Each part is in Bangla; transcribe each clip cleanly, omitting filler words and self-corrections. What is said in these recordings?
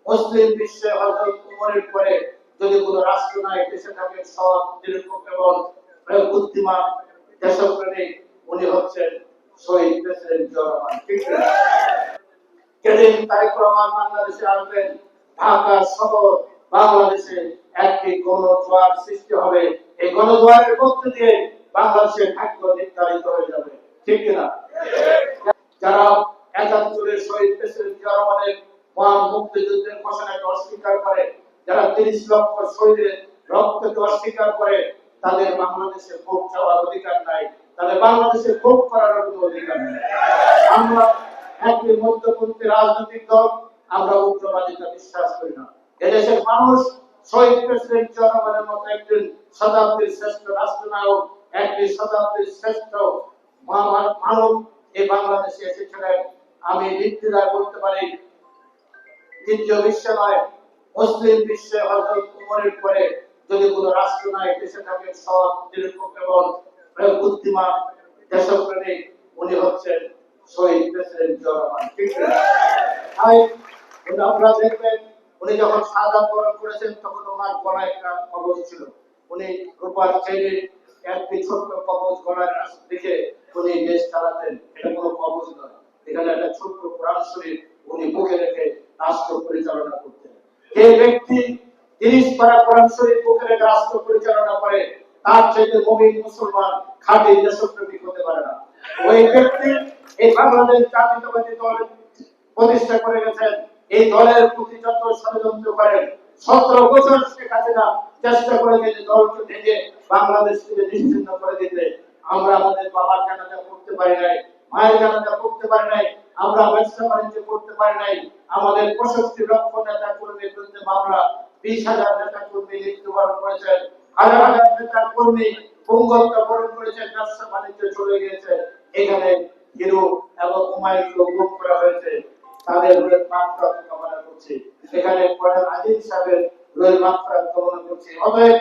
মুসলিম বিশ্বে হযরত উমরের পরে যদি কোনো রাষ্ট্র নাই দেশে থাকে সৎ নিরপেক্ষ এবং বুদ্ধিমান দেশপ্রেমিক, উনি হচ্ছেন শহীদ প্রেসিডেন্ট জিয়া রহমান। ঠিক আছে, যেদিন তারেক রহমান বাংলাদেশে আসবেন, ঢাকা শহর বাংলাদেশে একটি গণজোয়ার সৃষ্টি হবে। এই গণজোয়ারের মধ্যে দিয়ে বাংলাদেশের ভাগ্য নির্ধারিত হয়ে যাবে। ঠিক কিনা? যারা ৭১-এর শহীদ প্রেসিডেন্ট জিয়া রহমানের মহান মুক্তিযুদ্ধের ঘোষণাকে অস্বীকার করে, যারা ৩০ লক্ষ শহীদের রক্তকে অস্বীকার করে, তাদের বাংলাদেশে ভোট চাওয়ার অধিকার নাই, তাদের বাংলাদেশে ভোট করার কোনো অধিকার নেই। আমরা একটি মধ্যপন্থী রাজনৈতিক দল, আমরা উগ্রবাদিতা বিশ্বাস করি না। এদেশের মানুষ শহীদ প্রেসিডেন্ট জিয়া রহমানের মতো একজন শতাব্দীর শ্রেষ্ঠ রাষ্ট্রনায়ক, একটি শতাব্দীর শ্রেষ্ঠ মানব এই বাংলাদেশে এসেছিলেন। আমি নির্দ্বিধায় বলতে পারি, তৃতীয় বিশ্বে নয়, মুসলিম বিশ্বে হযরত উমরের পরে যদি কোনো রাষ্ট্র নাই দেশে থাকে সৎ নিরপেক্ষ এবং বুদ্ধিমান দেশপ্রেমিক, উনি হচ্ছেন শহীদ প্রেসিডেন্ট জিয়া রহমান। ঠিক আছে, তাই আপনারা দেখবেন উনি যখন শাহাদাত বরণ করেছেন তখন ওনার গলায় একটা কবজ ছিল। উনি রূপার চেরির একটি ছোট্ট কবজ গলায় রেখে উনি দেশ চালাতেন। এটা কোনো কবজ নয়, এখানে একটা ছোট্ট কোরআন শরীফ উনি বুকে রেখে রাষ্ট্র পরিচালনা করতেন। যে ব্যক্তি ৩০ পারা কোরআন শরীফ বুকে রেখে রাষ্ট্র পরিচালনা করে, তার চাইতে মুমিন মুসলমান খাঁটি দেশপ্রেমিক হতে পারে না। ওই ব্যক্তি এই বাংলাদেশ জাতীয়তাবাদী দল প্রতিষ্ঠা করে গেছেন। এই দলের প্রতি যত ষড়যন্ত্র করেন, ১৭ বছর শেখ হাসিনা চেষ্টা করে যে দলকে ভেঙে বাংলাদেশ থেকে নিশ্চিহ্ন করে দিতে, আমরা আমাদের বাবার জানাজা করতে পারি নাই, মায়ের জানাজা করতে পারি নাই, আমরা ব্যবসা বাণিজ্য করতে পারি নাই, আমাদের ৬৫ লক্ষ নেতা কর্মীর বিরুদ্ধে মামলা, ২০,০০০ নেতা কর্মী মৃত্যুবরণ করেছেন, হাজার হাজার নেতা কর্মী পঙ্গত্ব বরণ করেছেন, ব্যবসা বাণিজ্য চলে গিয়েছে। এখানে হিরো এবং হুমায়ুনকে গুম করা হয়েছে, তাদের রোহের মাত্রা কামনা করছি। সেখানে কর্নেল আজিজ সাহেবের রোহের মাত্রা কামনা করছি। অতএব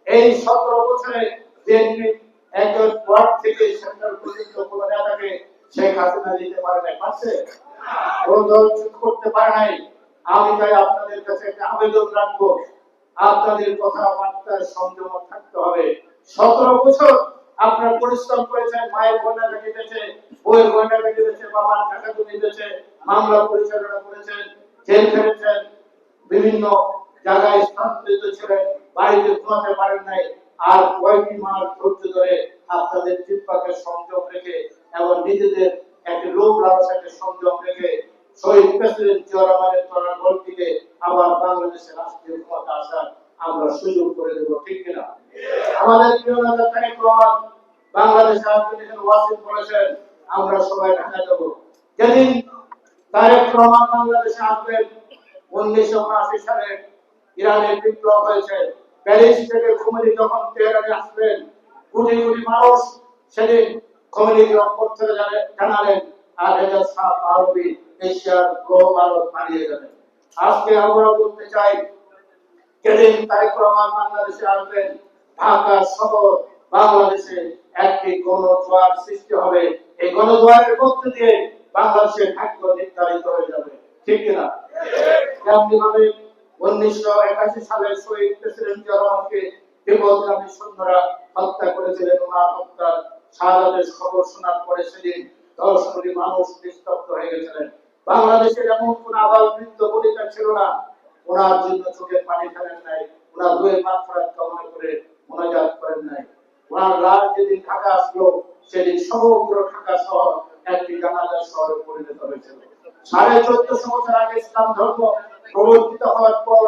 এই ১৭ বছরে বিএনপি একজন ওয়ার্ড থেকে সেন্ট্রাল পর্যন্ত কোন নেতাকে শেখ হাসিনা দিতে পারে নাই, পারছে? কোন দল চুপ করতে পারে নাই। আমি তাই আপনাদের কাছে একটা আবেদন রাখবো, আপনাদের কথাবার্তার সংযম থাকতে হবে। ১৭ বছর আপনারা পরিশ্রম করেছেন, মায়ের গয়না রেখেছে, বইয়ের গয়না রেখেছে, বাবার টাকা জমি দিয়েছে, মামলা পরিচালনা করেছেন, জেল খেটেছেন, বিভিন্ন জায়গায় স্থানান্তরিত ছিলেন, বাড়িতে ঘুমাতে পারেন নাই। আর কয়েকটি মাস ধৈর্য ধরে আপনাদের জিহ্বাকে সংযম রেখে এবং নিজেদের একটি লোভ লালসাকে সংযম রেখে শহীদ প্রেসিডেন্ট জিয়া রহমানের তরার গল্পটিকে আবার বাংলাদেশের রাষ্ট্রীয় ক্ষমতা আসার আমরা সুযোগ করে দেব। ঠিক কিনা? আমাদের প্রিয় নেতা তারেক রহমান বাংলাদেশে আসবেন, এখানে ওয়াসিম বলেছেন আমরা সবাই ঢাকা যাব। যেদিন তারেক রহমান বাংলাদেশে আসবেন, ১৯৭৯ সালে ইরানের বিপ্লব হয়েছে, প্যারিস থেকে খোমেনি যখন তেহরানে আসবেন, কোটি কোটি মানুষ সেদিন খোমেনিকে অভ্যর্থনা জানালেন, আর এটা সাফ আরবি এশিয়ার গো ভারত হারিয়ে যাবে। আজকে আমরা বলতে চাই, যেদিন তারেক রহমান বাংলাদেশে আসবেন, ঢাকা শহর বাংলাদেশে একটি গণজোয়ার সৃষ্টি হবে। এই গণজোয়ারের মধ্যে দিয়ে বাংলাদেশের ভাগ্য নির্ধারিত হয়ে যাবে। ঠিক কিনা? যেমনিভাবে ১৯৮১ সালে শহীদ প্রেসিডেন্ট জিয়া রহমানকে বিপদগামী সৈন্যরা হত্যা করেছিলেন, ওনার হত্যার শাহাদাতের খবর শোনার পরে সেদিন ১০ কোটি মানুষ নিস্তব্ধ হয়ে গেছিলেন। বাংলাদেশের এমন কোন আবাল বৃদ্ধ বনিতা ছিল না ওনার জন্য চোখের পানি ফেলেন নাই, ওনার রুহের মাগফিরাত কামনা করে মোনাজাত করেন নাই। ওনার লাশ যেদিন ঢাকা আসলো, সেদিন সমগ্র ঢাকা শহর একটি জানাজার শহরে পরিণত হয়েছিল। ১৪৫০ বছর আগে ইসলাম ধর্ম প্রবর্তিত হওয়ার পর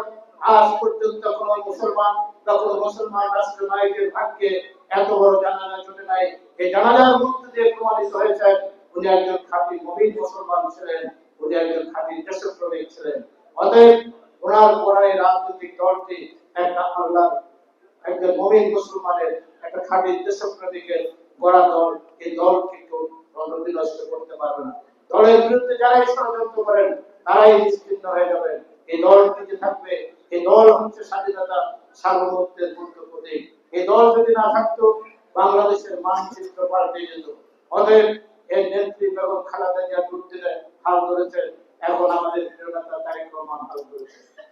আজ পর্যন্ত কোন মুসলমান বা কোন মুসলমান রাষ্ট্র নায়কের ভাগ্যে এত বড় জানাজা জোটে নাই। এই জানাজার মধ্যে দিয়ে প্রমাণিত হয়েছে উনি একজন খাঁটি মুমিন মুসলমান ছিলেন, উনি একজন খাঁটি দেশপ্রেমিক ছিলেন। অতএব ওনার পরে রাজনৈতিক দলটি একটা আল্লাহ, একজন মুমিন মুসলমানের, একটা খাঁটি দেশপ্রেমিকের গড়া দল। এই দল কিন্তু বিনষ্ট করতে পারবে না। দলের বিরুদ্ধে যারাই ষড়যন্ত্র করেন তারাই নিশ্চিহ্ন হয়ে যাবেন। এই দল টিকে থাকবে। এই দল হচ্ছে স্বাধীনতা সার্বভৌমত্বের মূর্ত প্রতীক। এই দল যদি না থাকতো, বাংলাদেশের মানচিত্র পাল্টে যেত। অতএব এর নেত্রী বেগম খালেদা জিয়া দুর্দিনে হাল ধরেছেন, এখন আমাদের প্রিয় নেতা তারেক রহমান ভালো করেছে।